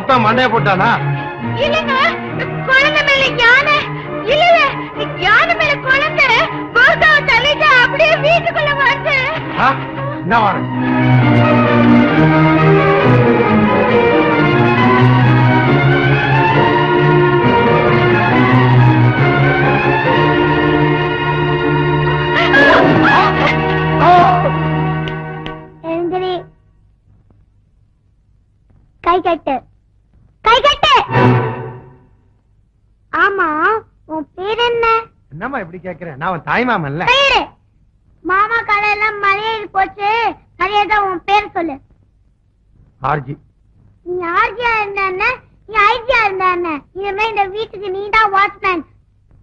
அப்பா மண்டைய போட்டானா? இல்லங்க, குழந்தை மேல யானை இல்ல, யானை மேல குழந்தை போர்தாவை தள்ளிட்டு அப்படியே வீட்டுக்குள்ள வந்து. என்ன வரேன்? கை கட்டு, கை கட்டு. ஆமா, உன் பேர் என்ன? என்னம்மா இப்படி கேக்குறேன்? நான் தாய் மாமன்ல. மாமா கடையெல்லாம் மலையேறி போச்சு, மரியாதை உன் பேர் சொல்லு. ஆர்ஜி. நீ ஆர்ஜியா இருந்தா நீ ஐஜியா இருந்தா இனிமே இந்த வீட்டுக்கு நீ தான் வாட்ச்மேன்.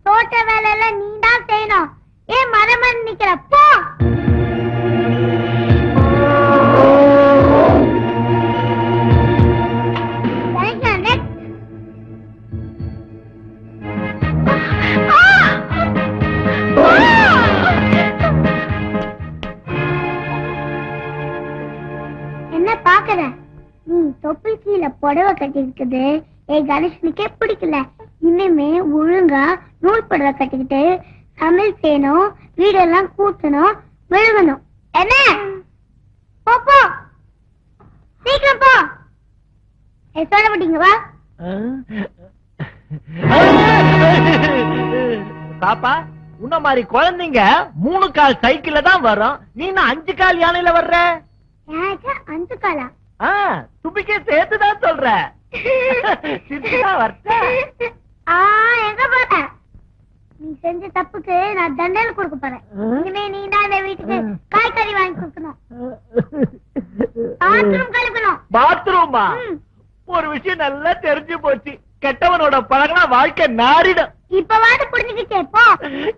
தோட்ட வேலை எல்லாம் நீ தான் செய்யணும். ஏன் மரமன் நிக்கிற? போ. என்ன பாக்குற? நீ தொப்பி கீழே புடவை கட்டி இருக்குது. கணேசனுக்கே பிடிக்கல. இனிமே ஒழுங்கா நூல் புடவை கட்டிக்கிட்டு சமையல் செய்யணும், வீடெல்லாம் கூட்டணும், விழுகணும். என்ன? போ, சீக்கிரம் போ. சொல்ல மாட்டீங்க? வா பாப்பா, உன்ன மாதிரி குழந்தைங்க 3 கால் சைக்கிள்ல தான் வரும். நீ 5 கால் யானையில வர்ற. 5 காலா? தும்பிக்கே சேர்த்துதான் சொல்ற. எங்க போற? நீ செஞ்ச தப்புக்கு நான் தண்டனை கொடுக்க போறேன். இனிமே நீ தான் இந்த வீட்டுக்கு காய்கறி வாங்கி கொடுக்கணும், பாத்ரூம் கழுவணும். பாத்ரூமா? ஒரு விஷயம் நல்லா தெரிஞ்சு போச்சு. கெட்டவனோட பழகினா வாழ்க்கை நாரிடும். இப்பவாது புரிஞ்சுக்கிட்டே போ.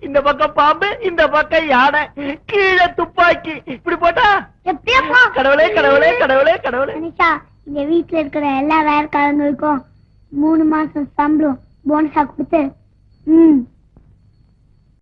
இந்த பக்கம் பாம்பு, இந்த பக்கம் யானை, கீழே துப்பாக்கி. இப்படி போட்டா எப்படியா போ. கடவுளே கடவுளே கடவுளே கடவுளே. மனிஷா, இந்த வீட்டுல இருக்கிற எல்லா வேலைக்காரங்களுக்கும் 3 மாசம் சம்பளம் போனஸா கொடுத்து